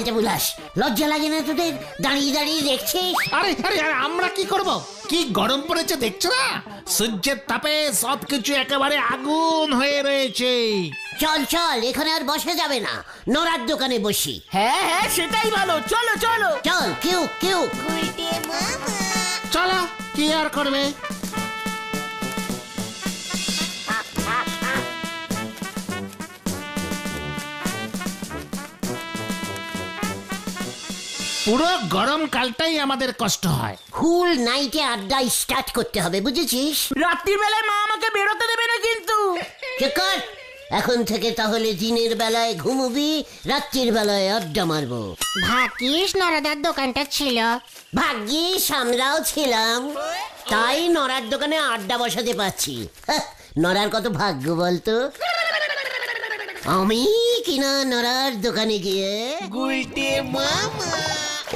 ক্যালটা bullous, লজ্জা লাগে না তোদের? দাঁড়িয়ে দাঁড়িয়ে দেখছিস। আরে আরে আরে, আমরা কি করব? কি গরম পড়েছে দেখছো না? সূর্যের তাপে সবকিছু একেবারে আগুন হয়ে রয়েছে। চল চল, এখানে আর বসা যাবে না, নড়ার দোকানে বসি। হ্যাঁ হ্যাঁ, সেটাই ভালো, চলো চলো। চল, কিউ কিউ। চলো, কি আর করবে। পুরো গরমকালটাই আমাদের কষ্ট হয়। ফুল নাইটে আড্ডা স্টার্ট করতে হবে, বুঝেছিস? রাত্রির বেলায় মা আমাকে বেরোতে দেবে না কিন্তু। চুপ কর। এখন থেকে তাহলে দিনের বেলায় ঘুমবি, রাত্রির বেলায় আড্ডা মারবো। ভাগ্যিস নরদার দোকানটা ছিল। ভাগ্যিস আমরাও ছিলাম, তাই নড়ার দোকানে আড্ডা বসাতে পারছি। হাহ, নড়ার কত ভাগ্য বলতো। আমি কিনা নড়ার দোকানে গিয়ে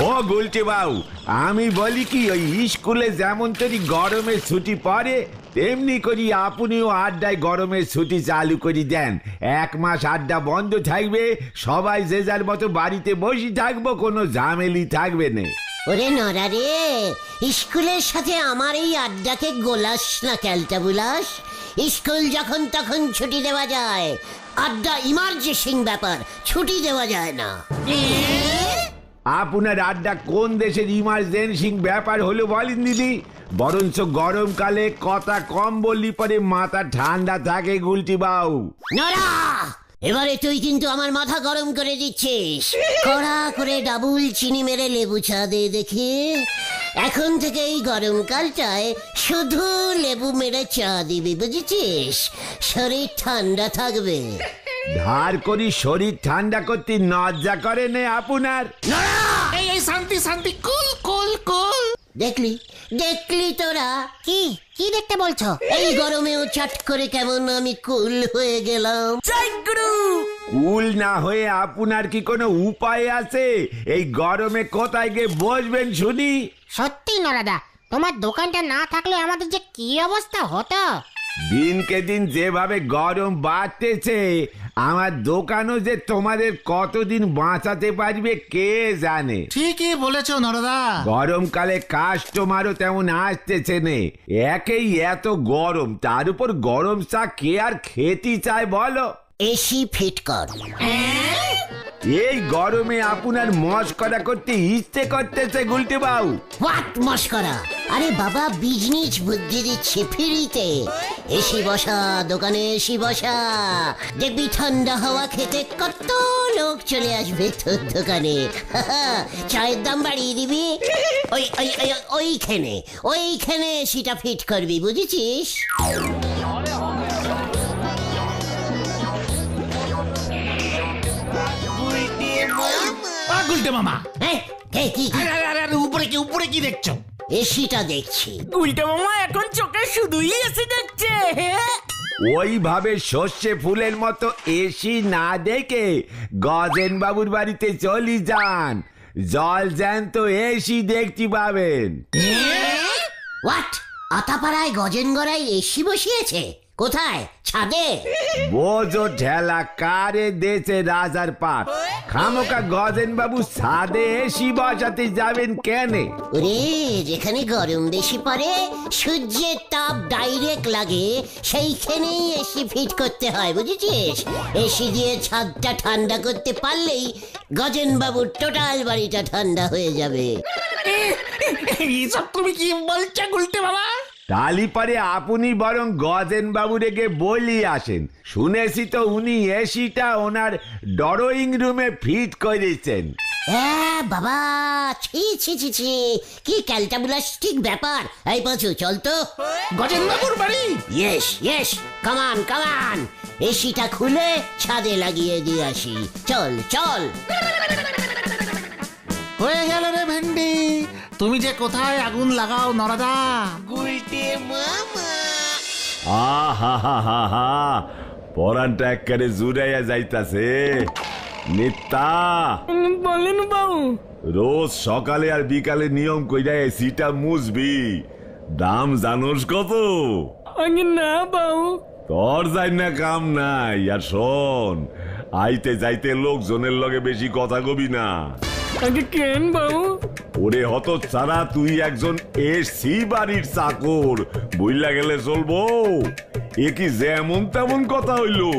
ও গুলটে বাবু, আমি বলি কি, ওই স্কুলে যেমন তরি গরমের ছুটি পড়ে তেমনি করি আপনিও আড্ডায় গরমের ছুটি চালু করে দেন। 1 মাস আড্ডা বন্ধ থাকবে, সবাই যে যার মতো বাড়িতে বসে থাকবো, কোনো ঝামেলি থাকবে না। ওরে নড়া রে, স্কুলের সাথে আমার এই আড্ডাকে গোলাস না ক্যালটা বুলাস। স্কুল যখন তখন ছুটি দেওয়া যায়, আড্ডা ইমার্জেন্সি ব্যাপার, ছুটি দেওয়া যায় না। আপনার আড্ডা কোন দেশের ইমার্জেন্সি ব্যাপার হলো বলেন দিদি? বরঞ্চ গরমকালে কথা কম বললি পরে মাথা ঠান্ডা থাকে গুলটি বাবু। নড়া, এবারে তুই কিন্তু আমার মাথা গরম করে দিচ্ছিস। কড়া করে ডাবল চিনি মেরে লেবু চা দে দেখি। এখন থেকে এই গরমকালটায় শুধু লেবু মেরে চা দিবি, বুঝেছিস? শরীর ঠান্ডা থাকবে। ধার করি শরীর ঠান্ডা করতে লজ্জা করে নে আপনার? এই এই, শান্তি শান্তি, কুল কুল কুল। দেখলি দেখলি তোরা? কি কি দেখতে বলছো? এই গরমেও চাট করে কেমন আমি কুল হয়ে গেলাম। জয় গুরু। কুল না হয়ে আপনার কি কোনো উপায় আছে? এই গরমে কোথায় গিয়ে বসবেন শুনি? সত্যি নরদা, তোমার দোকানটা না থাকলে আমাদের যে কি অবস্থা হতো। দিনকে দিন যেভাবে গরম বাড়তেছে, আমার দোকানও যে তোমাদের কতদিন বাঁচাতে পারবে কে জানে। ঠিকই বলেছো নরদা। গরমকালে কাস্টমারও তেমন আসতেছে নে, একেই এত গরম, তার উপর গরম চা কে আর খেতে চায় বলো? এসি ফিট কর। এই গরমে আপনার মস্করা করতে ইচ্ছে করতেছে গুলটে বাবু। হোয়াট মস্করা? আরে বাবা, বিজনেস বুদ্ধি দিচ্ছি ফ্রিতে। এসি বসা দোকানে, এসি বসা, দেখবি ঠান্ডা হাওয়া খেতে কত লোক চলে আসবে তোর দোকানে। চায়ের দাম বাড়িয়ে দিবি, ওইখানে এসিটা ফিট করবি, বুঝেছিস? গুলটে মামা, হ্যাঁ, কি আরে আরে আরে, আরে, উপরে কি দেখছো? এসিটা দেখছি। উল্টা মামা এখন চোখে শুধুই এসে দেখছে। ওইভাবে সর্ষে ফুলের মতো এসি না দেখে গজেন বাবুর বাড়িতে চলি যান, জল জ্যান্ত এসি দেখতে পাবেন। হোয়াট? আতাপাড়ায় গজেন গড়াই এসি বসিয়েছে? কোথায়? ছাদে? বোঝো ঠেলা কারে দেছে রাজার পাট। খামোকা গজেন বাবু ছাদে এসি বসাতে যাবেন কেনে? ওরে, যেখানে গরম বেশি পড়ে, সূর্যের তাপ ডাইরেক্ট লাগে, সেইখানেই এসি ফিট করতে হয়, বুঝেছিস? এসি দিয়ে ছাদটা ঠান্ডা করতে পারলেই গজেন বাবুর টোটাল বাড়িটা ঠান্ডা হয়ে যাবে। এইসব তুমি কি বলছো গুলটে মামা? তালি পারে আপনি বরং গজেন বাবু রেগে বলি আসেন। শুনেছি তো উনি এসিটা ওনার ড্রয়িং রুমে ফিট করেছেন। হ্যাঁ বাবা, ছি ছি ছি ছি, কি ক্যালটাবুলাস্টিক ব্যাপার। এই পাঁচু, চল তো। গজেন বাবুর বাড়ি? ইয়েস ইয়েস, কামান কামান, এসিটা খুলে ছাদে লাগিয়ে দিয়ে আসি। চল চল। হয়ে গেল রে ভেন্ডি, তুমি যে কোথায় আগুন লাগাও নরদা। আহা, পরানটা একেবারে জুড়াইয়া যাইতাছে। নিত্যা, বলেন বাবু। রোজ সকালে আর বিকালে নিয়ম কইরা এসিটা মুছবি। দাম জানোস কত? আগে না বাবু। তোর যাই না কাম নাই। আর শোন, আইতে যাইতে লোকজনের লগে বেশি কথা কবি না। আগে কেন বাবু? ওরে হত ছাড়া, তুই একজন এসি বাড়ির চাকর, বইলা গেলে চলবো? এ কি যেমন তেমন কথা হইলো?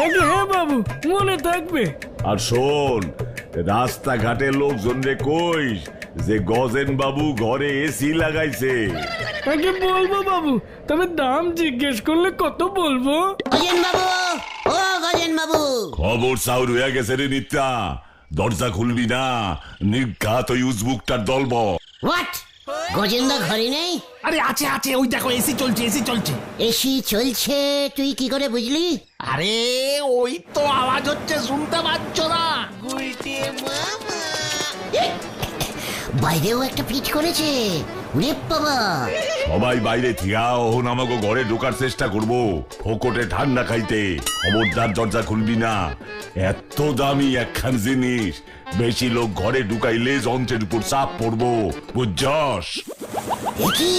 আগে হ্যাঁ বাবু, মনে থাকবে। আর শোন, রাস্তাঘাটে লোকজন রে কইস যে গজেন বাবু ঘরে এসি লাগাইছে। আগে বলবো বাবু, তবে দাম জিজ্ঞেস করলে কত বলবো? গজেন বাবু, ও গজেন বাবু, খবর সাউর হয়ে গেছে রে নিত্যা, দরজা খুলবি না, নির্ঘাত ওই উজবুকটার দলব। হোয়াট? গজেন্দা ঘরে নেই? আরে আছে আছে, ওই দেখো এসি চলছে, এসি চলছে। এসি চলছে তুই কি করে বুঝলি? আরে ওই তো আওয়াজ হচ্ছে, শুনতে পাচ্ছ না? বাইরেও একটা ফিট করেছে। ওরে বাবা! সবাই বাইরে থিয়া ওহন আমাকে ঘরে ঢোকার চেষ্টা করবো, ফোকটে ঠান্ডা খাইতে। খবরদার দরজা খুলবি না, এত দামি একখান জিনিস বেশি লোক ঘরে ঢুকাইলে যন্ত্রের উপর চাপ পড়বো, বুঝছস? কি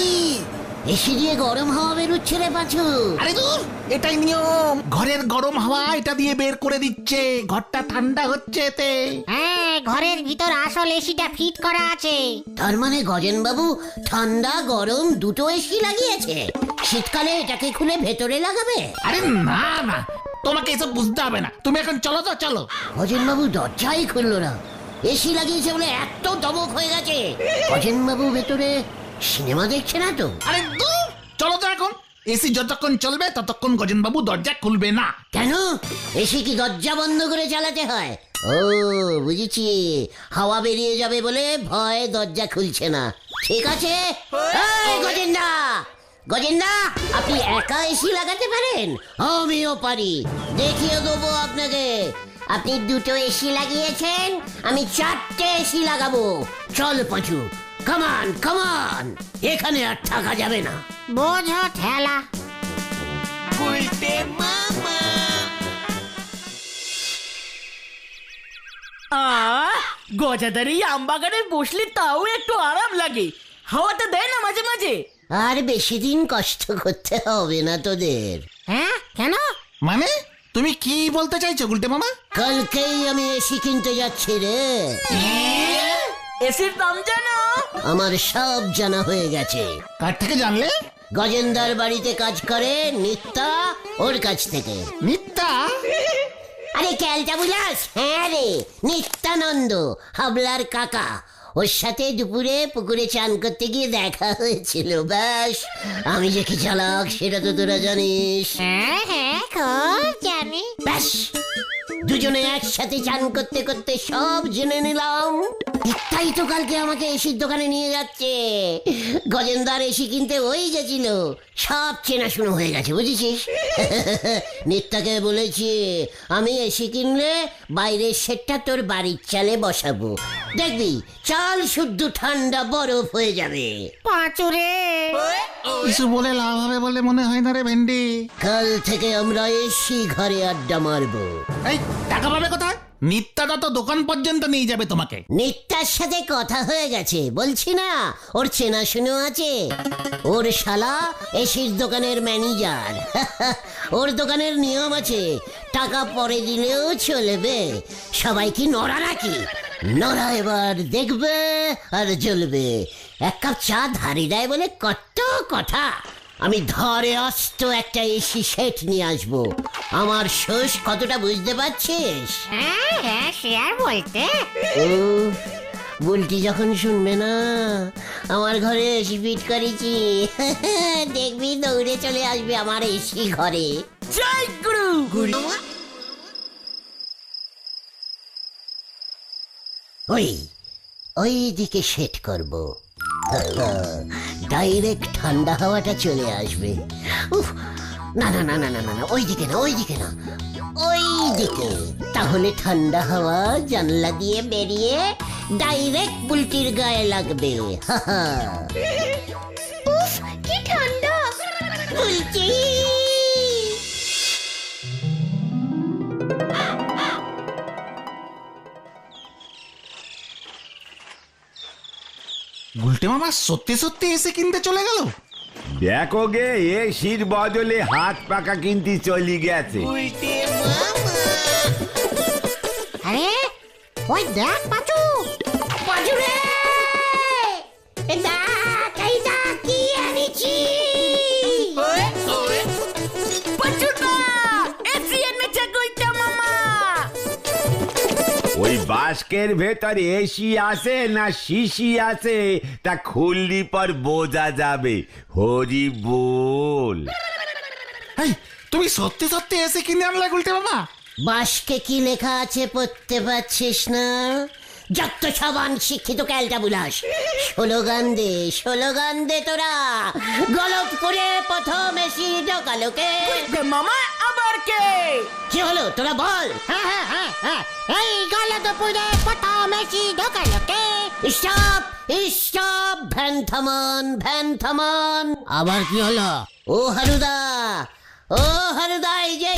এসি দিয়ে গরম হাওয়া বেরোচ্ছে রে পাঁচু? আরে দূর, এটাই নিয়ম, ঘরের গরম হাওয়া এটা দিয়ে বের করে দিচ্ছে, ঘরটা ঠান্ডা হচ্ছে এতে। হ্যাঁ, ঘরের ভিতর আসল এসিটা ফিট করা আছে। তার মানে গজেন বাবু ঠান্ডা গরম দুটো এসি লাগিয়েছে। শীতকালে এটাকে খুলে ভেতরে লাগাবে? আরে না না, তোমাকে এসব বুঝতে হবে না, তুমি এখন চলো তো, চলো। গজেন বাবু দরজাই খুললো না। এসি লাগিয়েছে বলে এত দমক হয়ে গেছে। গজেন বাবু ভেতরে সিনেমা দেখছে না তো? আরে দূর, চলো তো এখন। এসি যতক্ষণ চলবে ততক্ষণ গজেন বাবু দরজা খুলবে না। কেন? এসি কি দরজা বন্ধ করে চালাতে হয়? ও বুঝেছি, হাওয়া বেরিয়ে যাবে বলে ভয় দরজা খুলছে না। ঠিক আছে। এই গজেন্দা, গজেন্দা, আপনি একা এসি লাগাতে পারেন? আমিও পারি, দেখিয়ে দেবো আপনাকে। আপনি দুটো এসি লাগিয়েছেন, আমি 4টে এসি লাগাবো। চল পাঁচু, কামান কামান, এখানে আর থাকা যাবে না। বোঝো ঠেলা। গজাদার এই আমবাগানে বসলে তাও একটু আরাম লাগে, হাওয়াটা দেয় না মাঝে মাঝে। আর বেশি দিন কষ্ট করতে হবে না তোদের। হ্যাঁ, কেন? মানে তুমি কি বলতে চাইছো গুলটে মামা? কালকেই আমি এসি কিনতে যাচ্ছি রে। এসির দাম জানো? আমার সব জানা হয়ে গেছে। কার থেকে জানলে? গজেন্দার বাড়িতে কাজ করে নিত্যা, ওর কাছ থেকে। মিথ্যা? আরে ক্যালটা বুঝাস? হ্যাঁ রে, নিত্যানন্দ, হাবলার কাকা। ওর সাথে দুপুরে পুকুরে চান করতে গিয়ে দেখা হয়েছিল। ব্যাস, আমি যে কি চালাক সেটা তো তোরা জানিস। হ্যাঁ হ্যাঁ, খুব জানি। ব্যাস, দুজনে একসাথে চান করতে করতে সব জেনে নিলাম। তাই তো কালকে আমাকে এসির দোকানে নিয়ে যাচ্ছে। গজেন্দার এসি কিনতে ওই গেছিল, সব চেনাশুনো হয়ে গেছে বুঝেছিস। নিত্যাকে বলেছি আমি এসি কিনলে বাইরের সেটটা তোর বাড়ির চালে বসাবো, দেখবি চাল শুদ্ধ ঠান্ডা বরফ হয়ে যাবে। পাঁচুরে, কিছু বলে লাভ হবে বলে মনে হয় না রে ভেন্ডি। কাল থেকে আমরা এসি ঘরে আড্ডা মারবো। এই টাকা পাবে কোথায়? নিত্যাটা তো দোকান পর্যন্ত নিয়ে যাবে তোমাকে। নিত্যার সাথে কথা হয়ে গেছে, বলছি না ওর চেনাশুনো আছে। ওর শালা এসির দোকানের ম্যানেজার। ওর দোকানের নিয়ম আছে, টাকা পরে দিলেও চলবে। সবাই কি নড়া নাকি? নড়া এবার দেখবে আর জ্বলবে। এক কাপ চা ধারি দেয় বলে কত কথা। আমি ধরে অস্ত একটা এসি সেট নিয়ে আসবো। আমার শোষ কতটা বুঝতে পারছিস? হ্যাঁ হ্যাঁ, সে আর বলতে। ও বুলটি যখন শুনবে না আমার ঘরে এসি ফিট করেছি, দেখবি দৌড়ে চলে আসবে আমার এসি ঘরে। জয় গুরু। ওই ওই দিকে সেট করব, ডাইরেক্ট ঠান্ডা হাওয়াটা চলে আসবে। উফ, না না না না না না, ওই দিকে না, ওই দিকে না, ওই দিকে। তাহলে ঠান্ডা হাওয়া জানলা দিয়ে বেরিয়ে ডাইরেক্ট বুলটির গায়ে লাগবে। উফ, কি ঠান্ডা বুলটি। গুলটে মামা সত্যি সত্যি এসে কিনতে চলে গেল? দেখো গে, এসির বদলে হাত পাকা কিনতে চলে গেছে। ওই দেখ পাচু। পাঁচু রে, এই দেখ কি এনেছি। পাচুদা, এসি এনেছে গুলটা মামা। ওই বাস্কের ভেতর এসি আছে না শিশি আছে তা খুললি পর বোঝা যাবে। হরি বল। এই তুমি সত্যি সত্যি এসে কিনে আনলে গুলটে মামা? বাসকে কি লেখা আছে পড়তে পারছিস না? যত সাবান শিক্ষিত ক্যালটা বুলাস। স্লোগান দে তোরা। গলতপুরে প্রথম এসি ঢোকালো কে? মামা আবার কে? কি হলো তোরা বল। হ্যাঁ, এই গলতপুরে প্রথম এসি ঢোকালো কে? স্টপ, ভ্যান থামান। আবার কি হলো? ও হারুদা, এই যে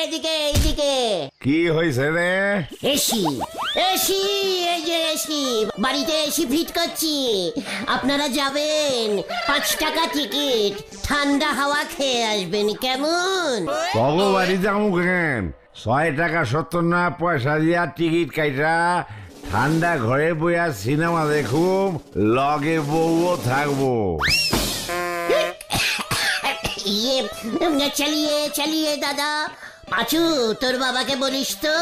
এদিকে। কি হয়েছে রে? এসি, এই যে এসি। বাড়িতে এসি ফিট করছি। আপনারা যাবেন, 5 টাকা টিকিট, ঠান্ডা হাওয়া খেয়ে আসবেন, কেমন? ভগবানই যাবো কেন? 6 টাকা 70 পয়সা দিয়া টিকিট কাইটা ঠান্ডা ঘরে বইয়া সিনেমা দেখুম, লগে বউও থাকবো। চালিয়ে দাদা। পাঁচু, তোর বাবাকে বলিস তো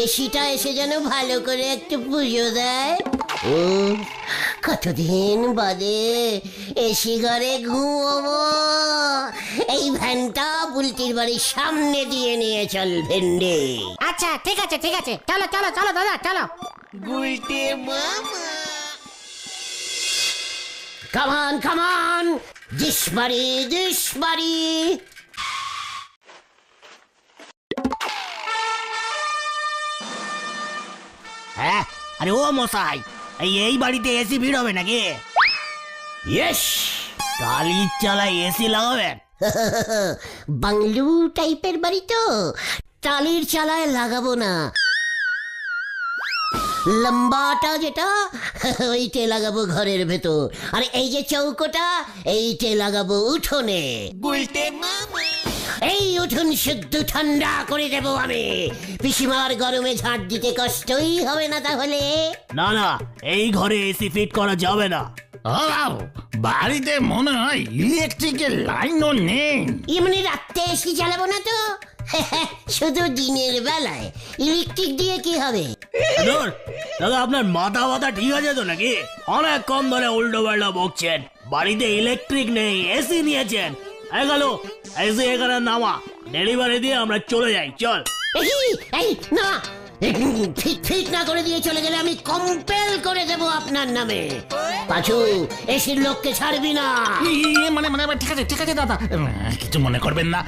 এসিটা এসে যেন ভালো করে একটু পুজো দেয়। ও কতদিন বাদে এসি ঘরে ঘুমোবো। এই ভ্যানটা বুলটির বাড়ির সামনে দিয়ে নিয়ে চল ভেন্ডে। আচ্ছা ঠিক আছে চলো দাদা চলো। কামান দিস বাড়ি। হ্যাঁ, আরে ও মশাই, এই বাড়িতে এসি ভিড় হবে নাকি? ইয়েস। টালির চালায় এসি লাগাবেন? বাংলু টাইপের বাড়ি তো, টালির চালায় লাগাবো না। লম্বাটা যেটা ওইটে লাগাবো ঘরের ভেতর, আর এই যে চৌকোটা এইটে লাগাবো উঠোনে। এই উঠোন শুদ্ধ ঠান্ডা করে দেবো আমি। পিসিমার গরমে ঝাঁট দিতে কষ্টই হবে না তাহলে। না, এই ঘরে এসি ফিট করা যাবে না। বাড়িতে মনে হয় ইলেকট্রিকের লাইনও নেই। এমনি রাত্রে এসি চালাবো না তো, শুধু দিনের বেলায়। ইলেকট্রিক দিয়ে কি হবে? ধুর, দাদা আপনার মাথা ঠিক আছে তো নাকি? অনেক কম ধরে উল্টো পাল্টা বকছেন। বাড়িতে ইলেকট্রিক নেই, এসি নিয়েছেন। গেল এসি এখানে নামা, ডেলিভারি দিয়ে আমরা চলে যাই। চল। এই না, ফিট না করে দিয়ে চলে গেলে আমি কম্পেল করে দেব আপনার নামে। পাঁচু, এসির লোককে ছাড়বি না। মানে ঠিক আছে দাদা, কিছু মনে করবেন না।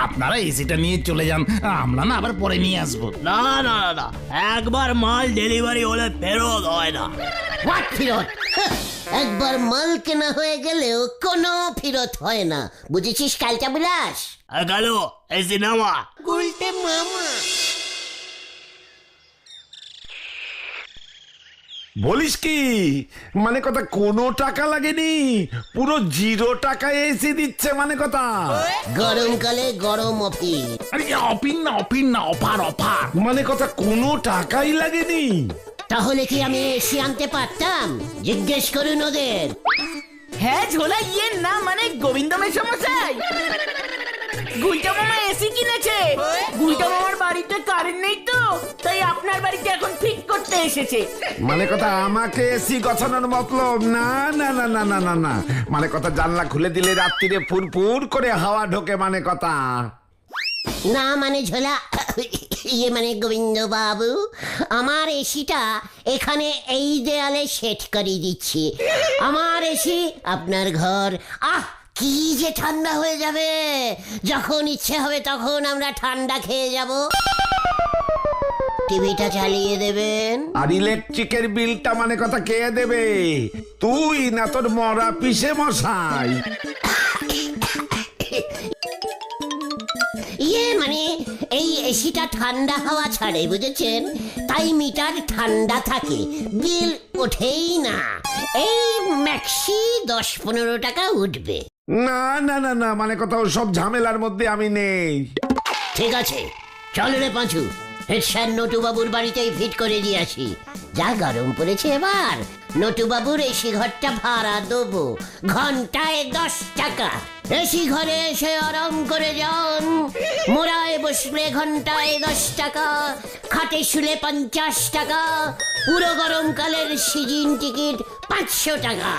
আপনারা এসিটা নিয়ে চলে যান, আমরা না আবার পরে নিয়ে আসবো। না, একবার মাল ডেলিভারি হলে ফেরত হয় না। হোয়াট ফিরত? একবার মাল কেনা হয়ে গেলেও কোনো ফিরত হয় না, বুঝেছিস কালটা বিলাস? গেল এসি নামা। বলিস কি? মানে কথা কোনো টাকা লাগেনি, পুরো 0 টাকায় এসি দিচ্ছে মানে কথা। গরমকালে গরম অফিস। আরে অফিন না অফার। মানে কথা কোনো টাকাই লাগেনি। তাহলে কি আমি এসি আনতে পারতাম? জিজ্ঞেস করুন ওদের। হ্যাঁ ঝোলা, না মানে গোবিন্দ মেশামশাই, গুলটা মামা এসি কিনেছে। গুলটা মামার বাড়িতে কারেন্ট নেই তো, তাই আপনার বাড়িতে এখন ফিট করতে এসেছে। মানে কথা আমাকে এসি গছানোর মতলব না। মানে কথা জানলা খুলে দিলে রাত্রিরে ফুরফুর করে হাওয়া ঢোকে মানে কথা। না মানে ঝোলা, মানে গোবিন্দ বাবু, আমার এসিটা এখানে এই দেয়ালে সেট করে দিচ্ছি। আমার এসি আপনার ঘর। কি যে ঠান্ডা হয়ে যাবে, যখন ইচ্ছে হবে তখন আমরা ঠান্ডা খেয়ে যাব। টিভিটা চালিয়ে দেবেন। আর ইলেকট্রিকের বিলটা মানে কথা কে দেবে? তুই না তোর মরা পিসে মশাই? মানে এই এসিটা ঠান্ডা হাওয়া ছাড়ে, বুঝেছেন? তাই মিটার ঠান্ডা থাকে, বিল ওঠেই না। এই ম্যাক্সি 10-15 টাকা উঠবে। না মানে কথা সব ঝামেলার মধ্যে আমি নেই। ঠিক আছে, চল রে পাঁচু, হেড স্যার নটুবাবুর বাড়িতেই ফিট করে দিয়ে আসি। যা গরম পড়েছে এবার, নটুবাবুর এসি ঘরটা ভাড়া দেবো, ঘন্টায় 10 টাকা। এসি ঘরে এসে আরাম করে যান, মোড়ায় বসলে ঘন্টায় 10 টাকা, খাটে শুলে 50 টাকা, পুরো গরমকালের সিজন টিকিট 500 টাকা।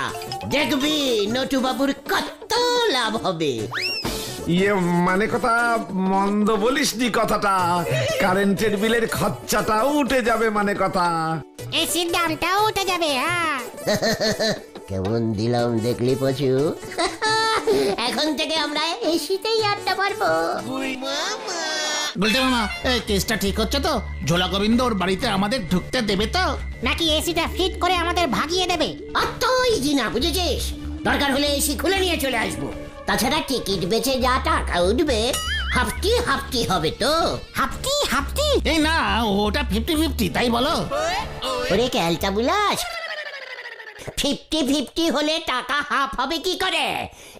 দেখবি নটুবাবুর কত লাভ হবে। ইয়ে মানে কথা মন্দ বলিসনি কথাটা, কারেন্টের বিলের খরচাটাও উঠে যাবে মানে কথা। এসির দামটাও উঠে যাবে। হ্যাঁ, কেমন দিলাম দেখলি পচু? এখন থেকে আমরা এসিতেই আড্ডা মারবো। বলতে মামা, এই কেসটা ঠিক হচ্ছে তো? ঝোলা গোবিন্দ ওর বাড়িতে আমাদের ঢুকতে দেবে তো? নাকি এসিটা ফিট করে আমাদের ভাগিয়ে দেবে? অত ইজি না, বুঝেছিস? দরকার হলে এসি খুলে নিয়ে চলে আসবো। তাছাড়া টিকিট বেচে যা টাকা উঠবে হাফটি হাফটি হবে তো। হাফটি হাফটি? এই না, ওটা 50-50, তাই বলো? ওরে ক্যালটা বুলাস, 50-50 হলে টাকা হাফ হবে কি করে?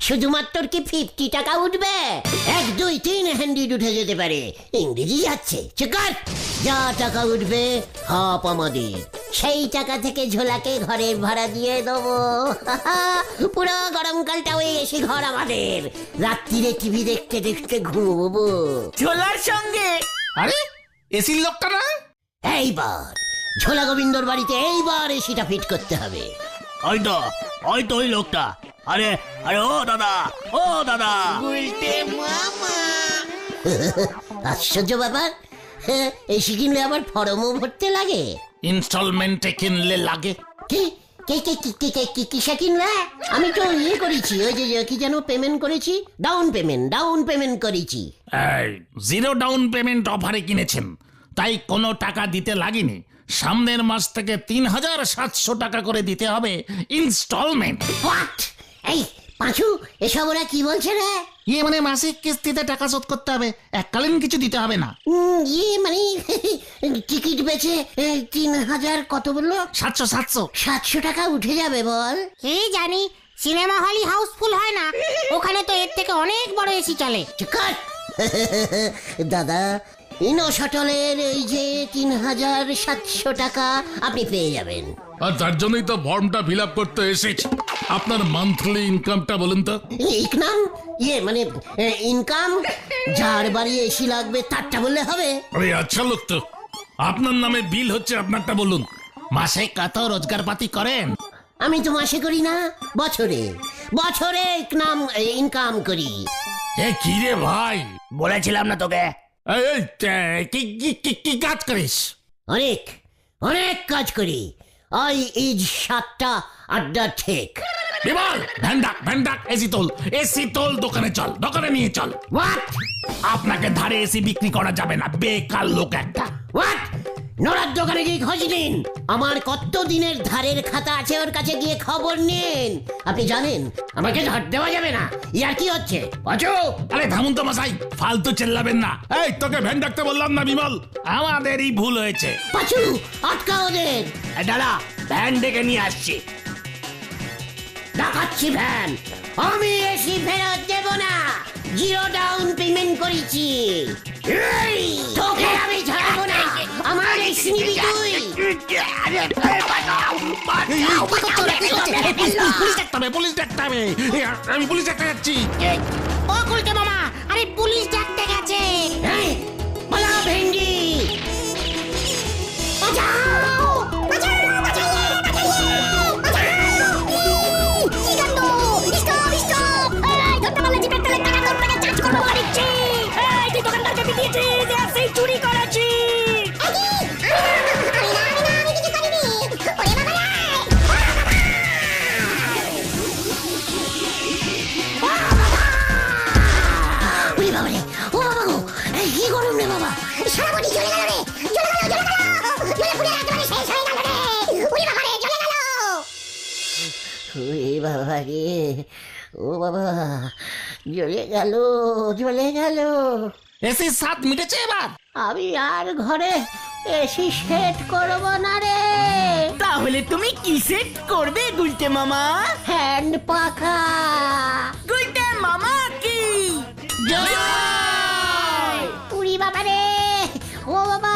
শুধুমাত্র কি 50 টাকা উঠবে? 1, 2, 3 হ্যান্ডিড উঠে যেতে পারে। ইংরেজি যাচ্ছে, চিকার। যা টাকা উঠবে হাফ আমাদের, সেই টাকা থেকে ঝোলাকে ঘরের ভাড়া দিয়ে দেবো। পুরো গরমকালটা ওই এসি ঘর আমাদের, রাত্রিরে টিভি দেখতে দেখতে ঘুমবো। ঝোলার সঙ্গে? আরে এসির লোকটা না? এইবার ঝোলা গোবিন্দর বাড়িতে এইবার এসিটা ফিট করতে হবে। ওই তো ওই লোকটা। আরে আরে ও দাদা, ও দাদা। আশ্চর্য ব্যাপার, এসি কিনলে আবার ফর্মও ভরতে লাগে। ইনস্টলমেন্টে কিনলে লাগে। কি কিসে কিনলে? আমি তো ইয়ে করেছি, ওই যে কি যেন পেমেন্ট করেছি, ডাউন পেমেন্ট করেছি। এই 0 ডাউন পেমেন্ট অফারে কিনেছেন, তাই কোনো টাকা দিতে লাগেনি। সামনের মাস থেকে 3700 টাকা করে দিতে হবে ইনস্টলমেন্ট। হোয়াট? এই পাঁচু, এসব ওরা কি বলছে রে? ইয়ে মানে মাসিক কিস্তিতে টাকা শোধ করতে হবে, এককালীন কিছু দিতে হবে না। ইয়ে মানে টিকিট বেচে 3000 কত বললো? 700 টাকা উঠে যাবে বল। কি জানি, সিনেমা হলই হাউসফুল হয় না, ওখানে তো এর থেকে অনেক বড় এসি চলে। চিকার। দাদা, ইনোশটলের এই যে 3700 টাকা আপনি পেয়ে যাবেন। আর তার জন্যই তো ফর্মটা ফিল আপ করতে এসেছি। আপনার মান্থলি ইনকামটা বলুন তো। ইনকাম? ইয়ে মানে ইনকাম যার বাড়ি এসি লাগবে তারটা বললে হবে? আরে আচ্ছা লোক তো, আপনার নামে বিল হচ্ছে, আপনারটা বলুন। মাসে কত রোজগার পাতি করেন? আমি তো মাসে করি না, বছরে ইনকাম করি। এ কি রে ভাই, বলেছিলাম না তোকে? এই কি কাজ করিস? অনেক কাজ করি। আই ইজ 7টা আড্ডা ঠিক। বিমল, ভ্যান ডাক, এসি তোল, দোকানে চল, দোকানে নিয়ে চল। হোয়াট? আপনাকে ধারে এসি বিক্রি করা যাবে না, বেকার লোক একটা। হোয়াট? নোরার দোকানে গিয়ে খোঁজ নিন, আমার কত দিনের ধারের খাতা আছে ওর কাছে গিয়ে খবর নিন। আপনি জানেন আমাকে ধার দেওয়া যাবে না। ইয়ার কি হচ্ছে? আরে থামুন তো মশাই, ফালতু চেল্লাবেন না। এই তোকে ভ্যান ডাকতে বললাম না বিমল? আমাদেরই ভুল হয়েছে। পাঁচু, আটকা ওদের। দাদা, ভ্যান ডেকে নিয়ে আসছি। দেখাচ্ছি ভ্যান। আমি এসি ফেরত দেব না, 0 ডাউন পেমেন্ট করেছি। তোকে আমি ছাড়বো না, আমার এসি নিবি তুই। পুলিশ ডাকতে হবে। আমি পুলিশ ডাকতে যাচ্ছি। ও গুলটে মামা, আরে পুলিশ ডাকতে গেছে। এই, পালা ভেন্ডি। বাঁচাও! চুরি করেছি। কি গরম রে বাবা, সারা বডি জ্বলে গেল রে, জ্বলে পুড়ে একেবারে শেষ হয়ে গেল রে। ওরে বাবা রে, জ্বলে গেল। ওরে বাবা রে, ও বাবা, জ্বলে গেল। এসির স্বাদ মিটেছে এবার? আমি আর ঘরে এসি সেট করব না রে। তাহলে তুমি কি সেট করবে গুলটে মামা? হ্যান্ড পাখা। গুলটে মামা কি? উড়ি বাবা রে, ও বাবা,